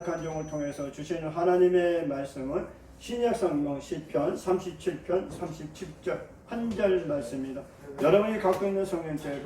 나약한 종을 통해서 주시는 하나님의 말씀은 신약성경 시편 37편 37절 한 절 말씀입니다. 여러분이 갖고 있는 성경책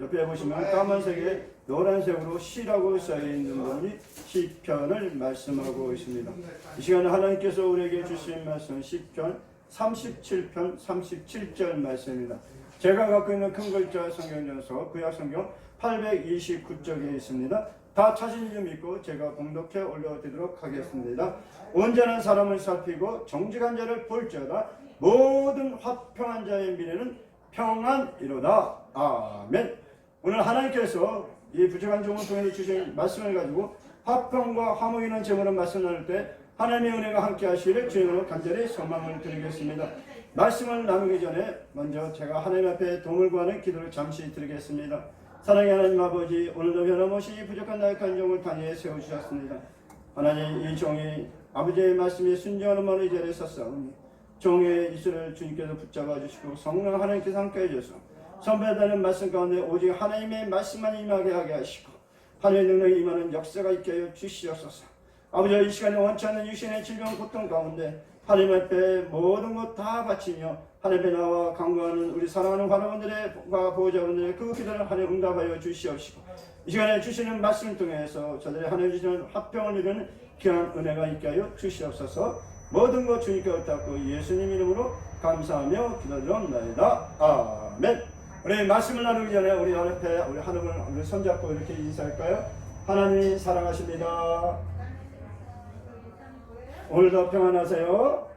옆에 보시면 까만색에 노란색으로 시라고 써있는 부분이 시편을 말씀하고 있습니다. 이 시간에 하나님께서 우리에게 주신 말씀은 시편 37편 37절 말씀입니다. 제가 갖고 있는 큰 글자 성경전서 구약성경 829쪽에 있습니다. 다 찾으신 줄 믿고 제가 봉독해 올려드리도록 하겠습니다. 온전한 사람을 살피고 정직한 자를 볼지어다 모든 화평한 자의 미래는 평안이로다. 아멘. 오늘 하나님께서 이 부족한 종을 통해서 주신 말씀을 가지고 화평과 화목이 있는 제물을 말씀 나눌 때 하나님의 은혜가 함께 하시기를 주님으로 간절히 소망을 드리겠습니다. 말씀을 나누기 전에 먼저 제가 하나님 앞에 도움을 구하는 기도를 잠시 드리겠습니다. 사랑의 하나님 아버지, 오늘도 변함없이 부족한 나약한 종을 단위에 세우셨습니다. 하나님, 이 종이 아버지의 말씀에 순종하는 마음으로 이 자리에 섰사오니 종의 입술을 주님께서 붙잡아 주시고 성령 하나님께서 함께 해주셔서 선배되는 말씀 가운데 오직 하나님의 말씀만 임하게 하게 하시고 하나님의 능력이 임하는 역사가 있게 하여 주시옵소서. 아버지, 이 시간에 원치 않는 육신의 질병 고통 가운데 하나님 앞에 모든 것 다 바치며 하나님 앞에 나와 간구하는 우리 사랑하는 환우분들과 보호자분들의 그 기도를 하나님 응답하여 주시옵시고 이 시간에 주시는 말씀을 통해서 저들의 하나님 주시는 화평을 이루는 귀한 은혜가 있게 하여 주시옵소서. 모든 것 주님께 옳다고 예수님 이름으로 감사하며 기도드립니다. 아멘. 우리 말씀을 나누기 전에 우리 앞에 우리 하나님 우리 손잡고 이렇게 인사할까요? 하나님 사랑하십니다. 오늘도 평안하세요.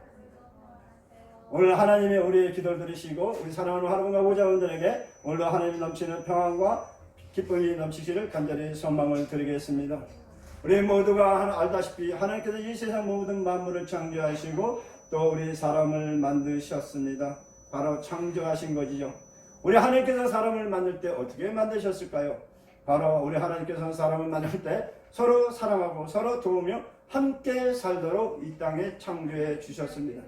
오늘 하나님의 우리의 기도를 들으시고 우리 사랑하는 하나님과 보좌원들에게 오늘도 하나님 넘치는 평안과 기쁨이 넘치기를 간절히 소망을 드리겠습니다. 우리 모두가 알다시피 하나님께서 이 세상 모든 만물을 창조하시고 또 우리 사람을 만드셨습니다. 바로 창조하신 것이죠. 우리 하나님께서 사람을 만들 때 어떻게 만드셨을까요? 바로 우리 하나님께서 사람을 만들 때 서로 사랑하고 서로 도우며 함께 살도록 이 땅에 창조해 주셨습니다.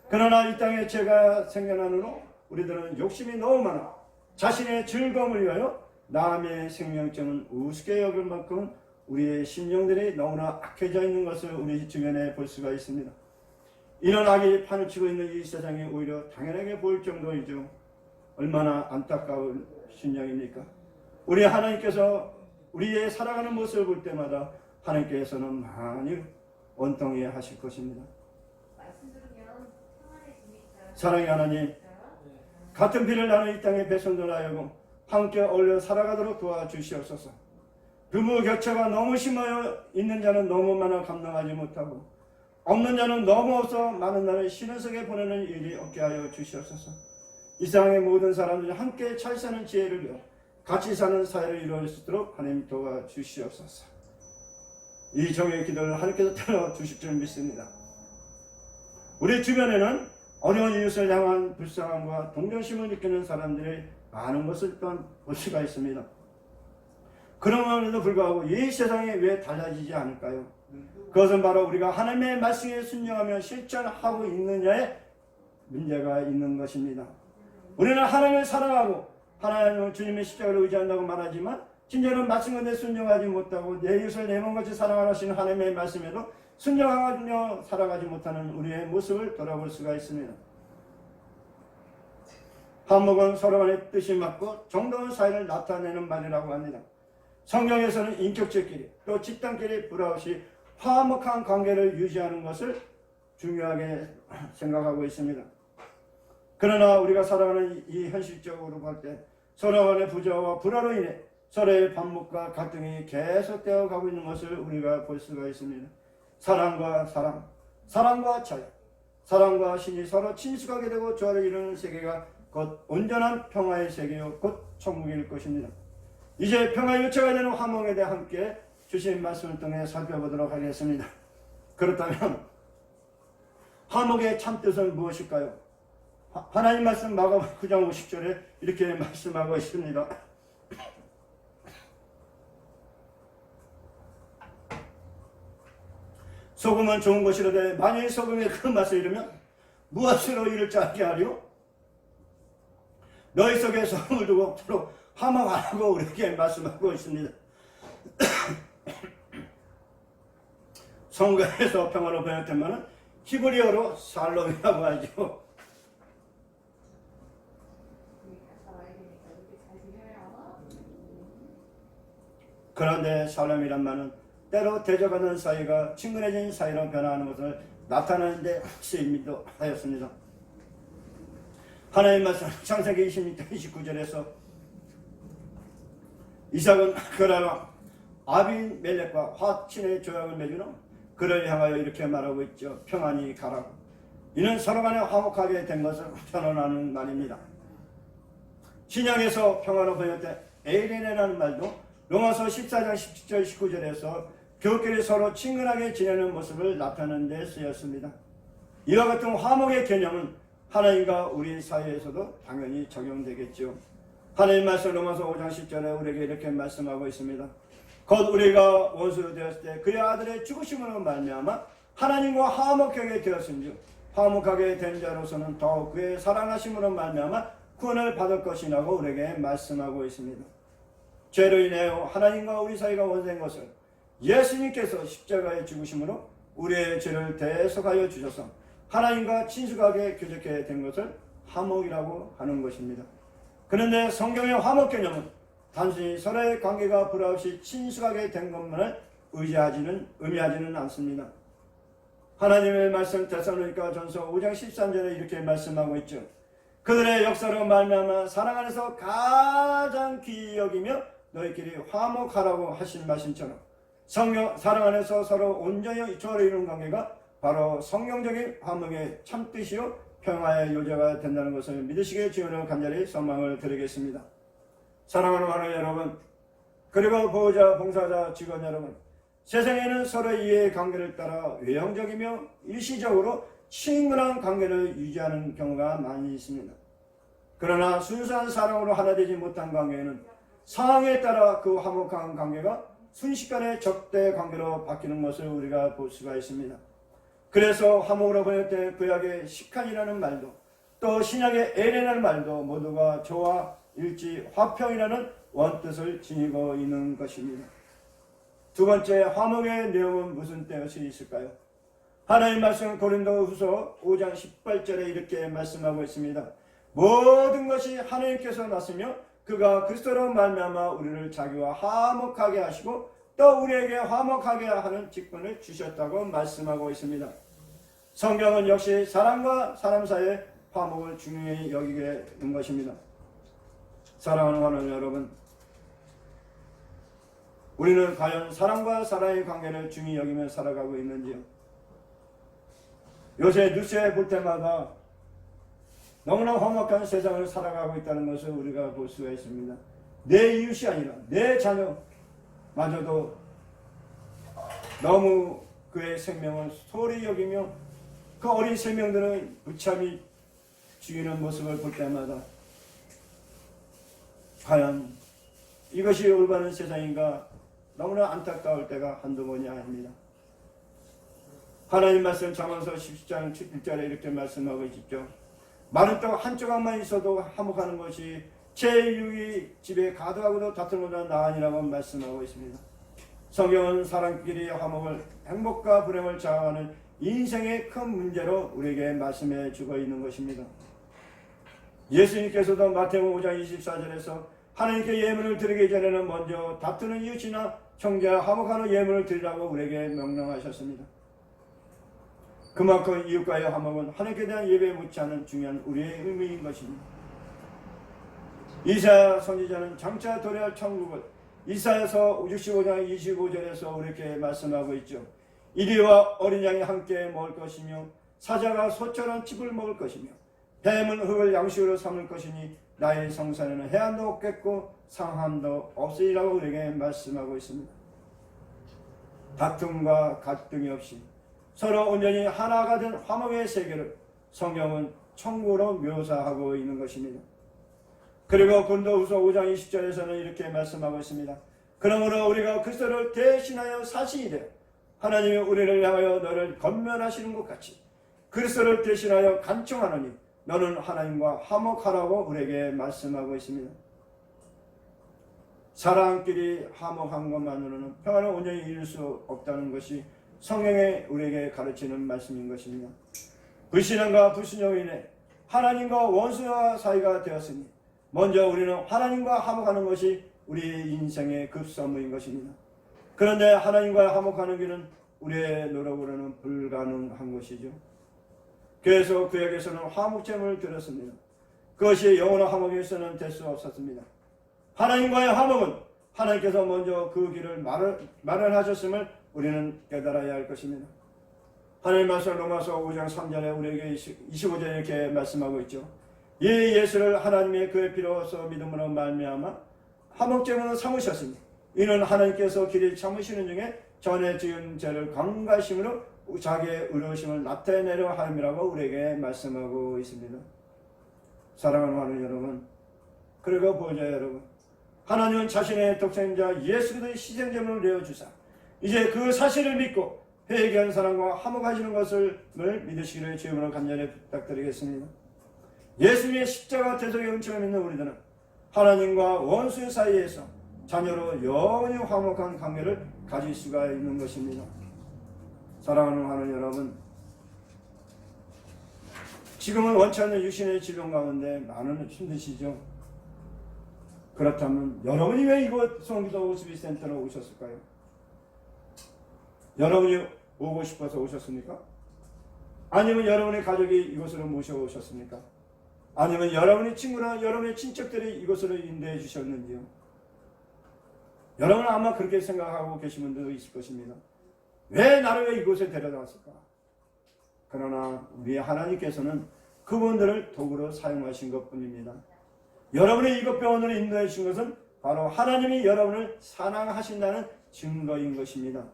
그러나 이 땅에 죄가 생겨난 후로 우리들은 욕심이 너무 많아 자신의 즐거움을 위하여 남의 생명증을 우습게 여길 만큼 우리의 심령들이 너무나 악해져 있는 것을 우리 주변에 볼 수가 있습니다. 이런 악이 판을 치고 있는 이 세상이 오히려 당연하게 보일 정도이죠. 얼마나 안타까운 심령입니까? 우리 하나님께서 우리의 살아가는 모습을 볼 때마다 하나님께서는 많이 원통해 하실 것입니다. 사랑의 하나님, 같은 피를 나는 이 땅의 백성들 하여금 함께 어울려 살아가도록 도와주시옵소서. 부부격차가 너무 심하여 있는 자는 너무 많아 감당하지 못하고 없는 자는 너무 없어 많은 날을 쉬는 속에 보내는 일이 없게 하여 주시옵소서. 이 세상의 모든 사람들이 함께 잘 사는 지혜를 위해 같이 사는 사회를 이루어질 수 있도록 하나님 도와주시옵소서. 이 종의 기도를 하나님께서 들어주실 줄 믿습니다. 우리 주변에는 어려운 이웃을 향한 불쌍함과 동정심을 느끼는 사람들이 많은 것을 또한 볼 수가 있습니다. 그럼에도 불구하고 이 세상이 왜 달라지지 않을까요? 그것은 바로 우리가 하나님의 말씀에 순종하며 실천하고 있느냐에 문제가 있는 것입니다. 우리는 하나님을 사랑하고 하나님을 주님의 십자가를 의지한다고 말하지만 진짜로 말씀 가운데 순종하지 못하고 내 이웃을 내 몸같이 사랑하시는 하나님의 말씀에도 순종하며 살아가지 못하는 우리의 모습을 돌아볼 수가 있습니다. 화목은 서로 간의 뜻이 맞고 정다운 사이를 나타내는 말이라고 합니다. 성경에서는 인격체끼리 또 집단끼리 불화없이 화목한 관계를 유지하는 것을 중요하게 생각하고 있습니다. 그러나 우리가 살아가는 이 현실적으로 볼 때 서로 간의 부조와 불화로 인해 서로의 반목과 갈등이 계속되어 가고 있는 것을 우리가 볼 수가 있습니다. 사랑과 사랑, 사랑과 자유, 사랑과 신이 서로 친숙하게 되고 조화를 이루는 세계가 곧 온전한 평화의 세계요 곧 천국일 것입니다. 이제 평화 유체가 되는 화목에 대해 함께 주신 말씀을 통해 살펴보도록 하겠습니다. 그렇다면 화목의 참뜻은 무엇일까요? 하나님 말씀 마가복음 9장 50절에 이렇게 말씀하고 있습니다. 소금은 좋은 것이로되 만일 소금의 그 맛을 잃으면 무엇으로 이를 줄 알게 하리요? 너희 속에 소금을 두고 서로 화목 안 하고 우리에게 말씀하고 있습니다. 성경에서 평화로 번역되면 히브리어로 살롬이라고 하죠. 그런데 살롬이란 말은 때로 대적하는 사이가 친근해진 사이로 변화하는 것을 나타내는데 쓰임이도 하였습니다. 하나님 말씀 창세기 26장 29절에서 이삭은 그라랑 아비멜렉과 화친의 조약을 맺은 후 그를 향하여 이렇게 말하고 있죠. 평안히 가라고. 이는 서로 간에 화목하게 된 것을 선언하는 말입니다. 신약에서 평화로 번역된 에이레네라는 말도 로마서 14장 17절 19절에서 교우끼리 서로 친근하게 지내는 모습을 나타내는 데 쓰였습니다. 이와 같은 화목의 개념은 하나님과 우리 사이에서도 당연히 적용되겠죠. 하나님 말씀 로마서 5장 10절에 우리에게 이렇게 말씀하고 있습니다. 곧 우리가 원수 되었을 때 그의 아들의 죽으심으로 말미암아 하나님과 화목하게 되었은즉 화목하게 된 자로서는 더욱 그의 사랑하심으로 말미암아 구원을 받을 것이라고 우리에게 말씀하고 있습니다. 죄로 인하여 하나님과 우리 사이가 원수된 것을 예수님께서 십자가에 죽으심으로 우리의 죄를 대속하여 주셔서 하나님과 친숙하게 교제하게 된 것을 화목이라고 하는 것입니다. 그런데 성경의 화목 개념은 단순히 서로의 관계가 불화없이 친숙하게 된 것만을 의미하지는 않습니다. 하나님의 말씀 데살로니가 전서 5장 13절에 이렇게 말씀하고 있죠. 그들의 역사로 말미암아 사랑 안에서 가장 귀히 여기며 너희끼리 화목하라고 하신 말씀처럼 사랑 안에서 서로 온전히 조화를 이루는 관계가 바로 성경적인 화목의 참뜻이요 평화의 요제가 된다는 것을 믿으시기에 주님으로 간절히 소망을 드리겠습니다. 사랑하는 하나님 여러분, 그리고 보호자, 봉사자, 직원 여러분, 세상에는 서로의 이해의 관계를 따라 외형적이며 일시적으로 친근한 관계를 유지하는 경우가 많이 있습니다. 그러나 순수한 사랑으로 하나 되지 못한 관계에는 상황에 따라 그 화목한 관계가 순식간에 적대 관계로 바뀌는 것을 우리가 볼 수가 있습니다. 그래서 화목으로 번역된 구약의 시칸이라는 말도 또 신약의 에레라는 말도 모두가 조화, 일치, 화평이라는 원뜻을 지니고 있는 것입니다. 두 번째, 화목의 내용은 무슨 뜻이 있을까요? 하나님 말씀 고린도후서 5장 18절에 이렇게 말씀하고 있습니다. 모든 것이 하나님께서 났으며 그가 그리스도로 말미암아 우리를 자기와 화목하게 하시고 또 우리에게 화목하게 하는 직분을 주셨다고 말씀하고 있습니다. 성경은 역시 사람과 사람 사이의 화목을 중요히 여기게 된 것입니다. 사랑하는 하나님 여러분, 우리는 과연 사람과 사람의 관계를 중요히 여기며 살아가고 있는지요? 요새 뉴스에 볼 때마다 너무나 화목한 세상을 살아가고 있다는 것을 우리가 볼 수가 있습니다. 내 이웃이 아니라 내 자녀마저도 너무 그의 생명을 소홀히 여기며 그 어린 생명들을 무참히 죽이는 모습을 볼 때마다 과연 이것이 올바른 세상인가 너무나 안타까울 때가 한두 번이 아닙니다. 하나님 말씀 잠언서 17장 1절에 이렇게 말씀하고 있죠. 마른 떡 한 조각만 있어도 화목하는 것이 제6이 집에 가득하고도 다투는 것보다 나으니라고 말씀하고 있습니다. 성경은 사람끼리의 화목을 행복과 불행을 좌우하는 인생의 큰 문제로 우리에게 말씀해 주고 있는 것입니다. 예수님께서도 마태복음 5장 24절에서 하나님께 예물을 드리기 전에는 먼저 다투는 이웃이나 형제와 화목하는 예물을 드리라고 우리에게 명령하셨습니다. 그만큼 이웃과의 화목은 하나님께 대한 예배에 묻지않은 중요한 우리의 의미인 것입니다. 이사야 선지자는 장차 도래할 천국을 이사야서 65장 25절에서 이렇게 말씀하고 있죠. 이리와 어린 양이 함께 먹을 것이며 사자가 소처럼 칩을 먹을 것이며 뱀은 흙을 양식으로 삼을 것이니 나의 성산에는 해안도 없겠고 상함도 없으리라고 우리에게 말씀하고 있습니다. 다툼과 갈등이 없이 서로 온전히 하나가 된 화목의 세계를 성경은 천국으로 묘사하고 있는 것입니다. 그리고 고린도후서 5장 20절에서는 이렇게 말씀하고 있습니다. 그러므로 우리가 그리스도를 대신하여 사신이 되어 하나님이 우리를 향하여 너를 권면하시는 것 같이 그리스도를 대신하여 간청하노니 너는 하나님과 화목하라고 우리에게 말씀하고 있습니다. 사람끼리 화목한 것만으로는 평안을 온전히 이룰 수 없다는 것이 성경에 우리에게 가르치는 말씀인 것입니다. 불신앙과 불순종으로 인해 하나님과 원수와 사이가 되었으니 먼저 우리는 하나님과 화목하는 것이 우리 인생의 급선무인 것입니다. 그런데 하나님과 화목하는 길은 우리의 노력으로는 불가능한 것이죠. 그래서 구약에서는 화목제물을 드렸습니다. 그것이 영원한 화목에 위해서는 될 수 없었습니다. 하나님과의 화목은 하나님께서 먼저 그 길을 마련하셨음을 우리는 깨달아야 할 것입니다. 하나님 말씀 로마서 5장 3절에 우리에게 25절에 이렇게 말씀하고 있죠. 이 예수를 하나님의 그의 피로서 믿음으로 말미암아 화목제물로 삼으셨으니 이는 하나님께서 길이 참으시는 중에 전에 지은 죄를 강가심으로 자기의 의로우심을 나타내려 함이라고 우리에게 말씀하고 있습니다. 사랑하는 하나님 여러분, 그리고 보좌 여러분, 하나님은 자신의 독생자 예수 그리스도의 희생제물을 내어주사 이제 그 사실을 믿고 회개한 사람과 화목하시는 것을 믿으시기를 주님으로 간절히 부탁드리겠습니다. 예수님의 십자가 대속의 은총을 믿는 우리들은 하나님과 원수 사이에서 자녀로 영원히 화목한 관계를 가질 수가 있는 것입니다. 사랑하는 하나님 여러분, 지금은 원치 않는 육신의 질병 가운데 많은 힘드시죠? 그렇다면 여러분이 왜 이곳 송기도 오수비센터로 오셨을까요? 여러분이 오고 싶어서 오셨습니까? 아니면 여러분의 가족이 이곳으로 모셔오셨습니까? 아니면 여러분의 친구나 여러분의 친척들이 이곳으로 인도해 주셨는지요? 여러분은 아마 그렇게 생각하고 계신 분들도 있을 것입니다. 왜 나를 왜 이곳에 데려다 왔을까? 그러나 우리 하나님께서는 그분들을 도구로 사용하신 것뿐입니다. 여러분의 이곳 병원으로 인도해 주신 것은 바로 하나님이 여러분을 사랑하신다는 증거인 것입니다.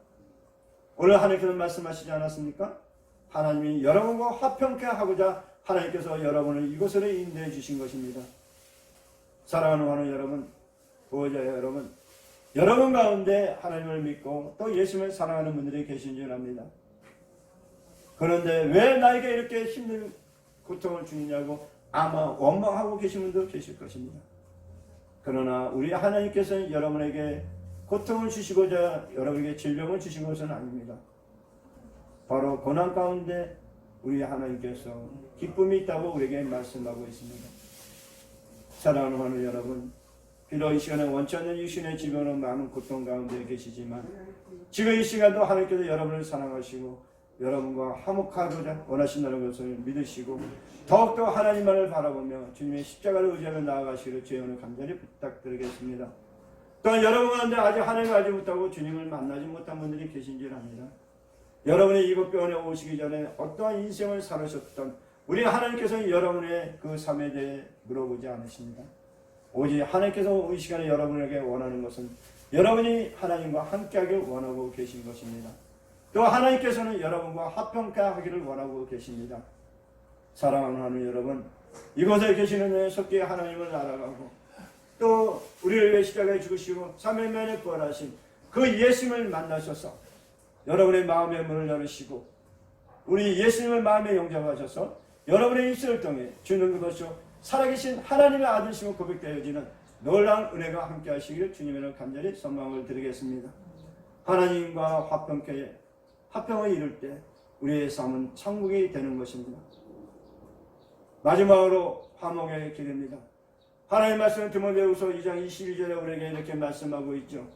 오늘 하나님께서 말씀하시지 않았습니까? 하나님이 여러분과 화평케 하고자 하나님께서 여러분을 이곳으로 인도해 주신 것입니다. 사랑하는 하나님 여러분, 보호자 여러분, 여러분 가운데 하나님을 믿고 또 예수님을 사랑하는 분들이 계신 줄 압니다. 그런데 왜 나에게 이렇게 힘든 고통을 주느냐고 아마 원망하고 계신 분도 계실 것입니다. 그러나 우리 하나님께서는 여러분에게 고통을 주시고자 여러분에게 질병을 주신 것은 아닙니다. 바로 고난 가운데 우리 하나님께서 기쁨이 있다고 우리에게 말씀하고 있습니다. 사랑하는 하나님 여러분, 비록 이 시간에 원치 않는 육신의 질병으로 많은 고통 가운데 계시지만 지금 이 시간도 하나님께서 여러분을 사랑하시고 여러분과 화목하고자 원하신다는 것을 믿으시고 더욱더 하나님만을 바라보며 주님의 십자가를 의지하며 나아가시기를 주의 오늘 간절히 부탁드리겠습니다. 또한 여러분 가운데 아직 하나님을 알지 못하고 주님을 만나지 못한 분들이 계신 줄 압니다. 여러분이 이곳 병원에 오시기 전에 어떠한 인생을 살으셨던 우리 하나님께서는 여러분의 그 삶에 대해 물어보지 않으십니다. 오직 하나님께서 이 시간에 여러분에게 원하는 것은 여러분이 하나님과 함께하길 원하고 계신 것입니다. 또 하나님께서는 여러분과 화평케 하기를 원하고 계십니다. 사랑하는 하나님 여러분, 이곳에 계시는 속히 하나님을 알아가고 또 우리를 위해 십자가에 죽으시고 3일 만에 부활하신 그 예수님을 만나셔서 여러분의 마음의 문을 열으시고 우리 예수님을 마음에 영접하셔서 여러분의 입술을 통해 주는 것이요 살아계신 하나님의 아들심을 고백되어지는 놀라운 은혜가 함께 하시기를 주님의 간절히 선망을 드리겠습니다. 하나님과 화평을 이룰 때 우리의 삶은 천국이 되는 것입니다. 마지막으로 화목의 길입니다. 하나님의 말씀은 디모데후서 2장 21절에 우리에게 이렇게 말씀하고 있죠.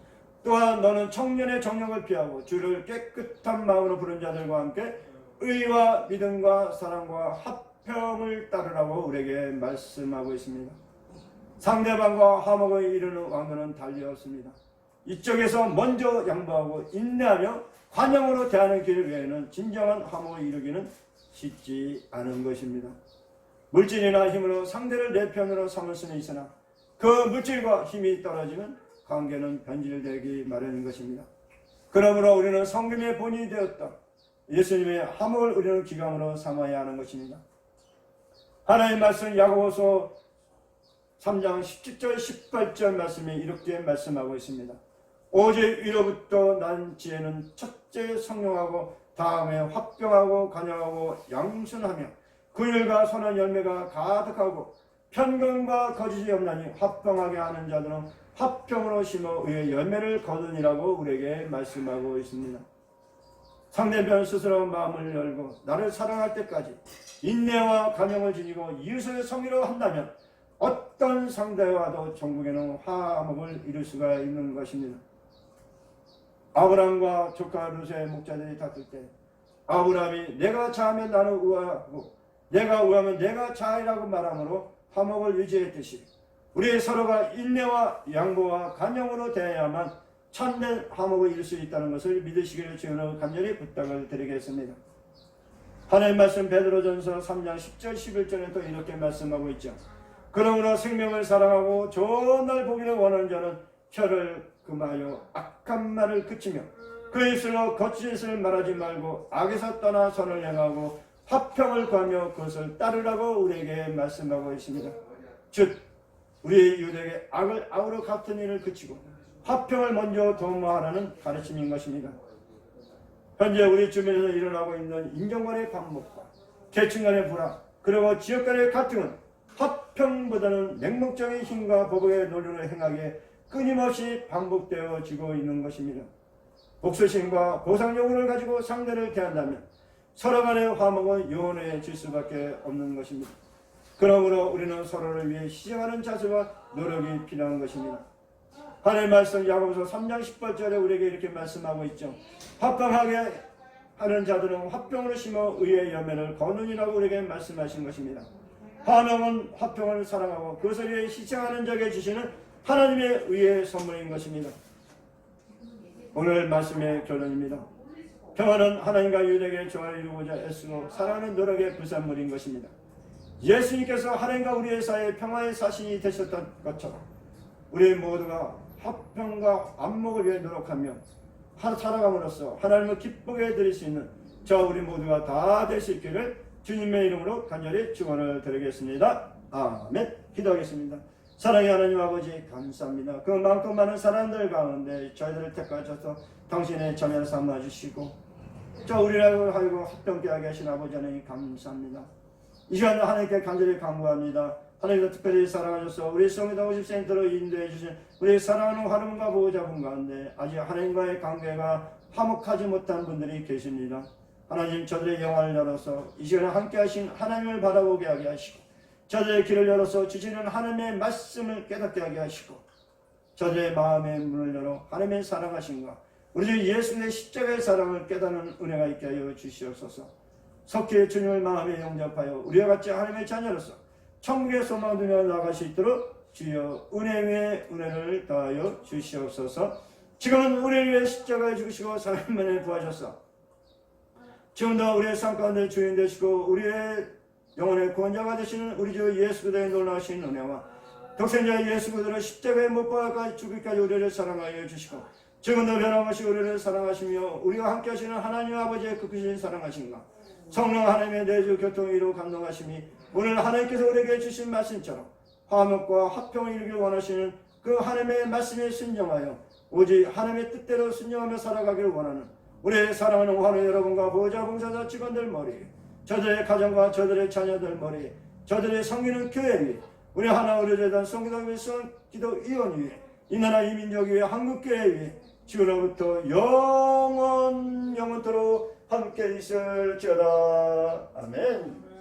또한 너는 청년의 정욕을 피하고 주를 깨끗한 마음으로 부른 자들과 함께 의와 믿음과 사랑과 화평을 따르라고 우리에게 말씀하고 있습니다. 상대방과 화목을 이루는 왕도는 달리었습니다. 이쪽에서 먼저 양보하고 인내하며 관용으로 대하는 길 외에는 진정한 화목을 이루기는 쉽지 않은 것입니다. 물질이나 힘으로 상대를 내 편으로 삼을 수는 있으나 그 물질과 힘이 떨어지면 관계는 변질되기 마련인 것입니다. 그러므로 우리는 성금의 본이 되었던 예수님의 화목을 이루는 기감으로 삼아야 하는 것입니다. 하나님의 말씀 야고보서 3장 17절 18절 말씀이 이렇게 말씀하고 있습니다. 오직 위로부터 난 지혜는 첫째 성령하고 다음에 화평하고 간영하고 양순하며 그 일과 선한 열매가 가득하고 편견과 거짓이 없나니 화평하게 하는 자들은 화평으로 심어 의의 열매를 거두니라고 우리에게 말씀하고 있습니다. 상대편 스스로 마음을 열고 나를 사랑할 때까지 인내와 간영을 지니고 이웃을 성의로 한다면 어떤 상대와도 전국에는 화목을 이룰 수가 있는 것입니다. 아브라함과 조카 룻의 목자들이 다툴 때 아브라함이 내가 자하면 나는 우아하고 내가 우아하면 내가 자이라고 말함으로 화목을 유지했듯이 우리 서로가 인내와 양보와 간영으로 대해야만 참된 화목을 이룰 수 있다는 것을 믿으시기를 주님으로 간절히 부탁을 드리겠습니다. 하나님 말씀 베드로전서 3장 10절 11절에 또 이렇게 말씀하고 있죠. 그러므로 생명을 사랑하고 좋은 날 보기를 원하는 자는 혀를 금하여 악한 말을 그치며 그 입술로 거짓을 말하지 말고 악에서 떠나 선을 행하고 화평을 구하며 그것을 따르라고 우리에게 말씀하고 있습니다. 즉 우리 유대에게 악을 악으로 갚는 일을 그치고 화평을 먼저 도모하라는 가르침인 것입니다. 현재 우리 주변에서 일어나고 있는 인종 간의 반목과 계층 간의 불화 그리고 지역 간의 갈등은 화평보다는 맹목적인 힘과 법의 논리로 행하기에 끊임없이 반복되어지고 있는 것입니다. 복수심과 보상 요구를 가지고 상대를 대한다면 서로 간의 화목은 요원해질 수밖에 없는 것입니다. 그러므로 우리는 서로를 위해 희생하는 자세와 노력이 필요한 것입니다. 하나님의 말씀 야고보서 3장 18절에 우리에게 이렇게 말씀하고 있죠. 화평하게 하는 자들은 화평으로 심어 의의 열매를 거느니라고 우리에게 말씀하신 것입니다. 화평은 화평을 사랑하고 그것을 위해 희생하는 자에게 주시는 하나님의 의의 선물인 것입니다. 오늘 말씀의 결론입니다. 평화는 하나님과 유대에게 조화를 이루고자 애쓰고 사랑하는 노력의 부산물인 것입니다. 예수님께서 하나님과 우리의 사이에 평화의 사신이 되셨던 것처럼 우리 모두가 화평과 안목을 위해 노력하며 살아감으로써 하나님을 기쁘게 드릴 수 있는 저 우리 모두가 다 될 수 있기를 주님의 이름으로 간절히 축원을 드리겠습니다. 아멘. 기도하겠습니다. 사랑의 하나님 아버지 감사합니다. 그 많고 많은 사람들 가운데 저희들을 택하셔서 당신의 자녀를 삼아주시고 저 우리를 하여금 화평케 하게 하신 아버지 하나님 감사합니다. 이 시간 하나님께 간절히 간구합니다. 하나님도 특별히 사랑하셔서 우리 성회당 50센터로 인도해 주신 우리 사랑하는 하나님과 보호자분 가운데 아직 하나님과의 관계가 화목하지 못한 분들이 계십니다. 하나님 저들의 영혼을 열어서 이 시간에 함께 하신 하나님을 바라보게 하게 하시고 저들의 길을 열어서 주시는 하나님의 말씀을 깨닫게 하게 하시고 저들의 마음의 문을 열어 하나님의 사랑하심과 우리 주 예수의 십자가의 사랑을 깨닫는 은혜가 있게 하여 주시옵소서. 속히 주님을 마음에 영접하여 우리와 같이 하나님의 자녀로서 천국의 소망 두며 나아갈 수 있도록 주여 은혜 위에 은혜를 더하여 주시옵소서. 지금은 우리를 위해 십자가에 죽으시고 3일 만에 부하셔서 지금도 우리의 삶 가운데 주인 되시고 우리의 영혼의 구원자가 되시는 우리 주 예수 그리스도의 놀라우신 은혜와 독생자 예수 그리스도를 십자가에 못 박아 죽기까지 우리를 사랑하여 주시고 지금도 변함없이 우리를 사랑하시며 우리와 함께 하시는 하나님 아버지의 그 크신 사랑하심과 성령 하나님의 내주 교통이로 감동하심이 오늘 하나님께서 우리에게 주신 말씀처럼 화목과 화평을 이루길 원하시는 그 하나님의 말씀에 순종하여 오직 하나님의 뜻대로 순종하며 살아가기를 원하는 우리의 사랑하는 환우 여러분과 보호자 봉사자 직원들 머리 저들의 가정과 저들의 자녀들 머리 저들의 섬기는 교회 위에 우리 하나 의료재단 성기도 wilson 기도위원 위에 이 나라 이민족 위에 한국교회 위에 지금로부터 영원토록 함께 있을지어다. 아멘.